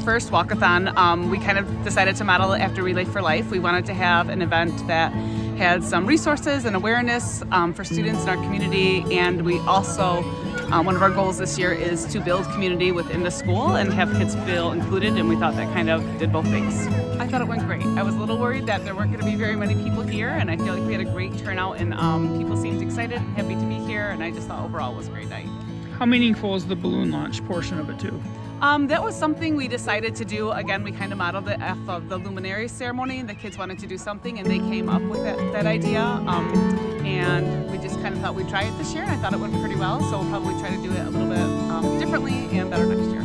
first Walk-a-Thon. We kind of decided to model it after Relay for Life. We wanted to have an event that had some resources and awareness for students in our community, and we also, one of our goals this year is to build community within the school and have kids feel included, and we thought that kind of did both things. I thought it went great. I was a little worried that there weren't going to be very many people here, and I feel like we had a great turnout, and people seemed excited and happy to be here, and I just thought overall it was a great night. How meaningful is the balloon launch portion of it too? That was something we decided to do. Again, we kind of modeled it off of the luminary ceremony. The kids wanted to do something, and they came up with that idea. And we just kind of thought we'd try it this year, and I thought it went pretty well. So we'll probably try to do it a little bit differently and better next year.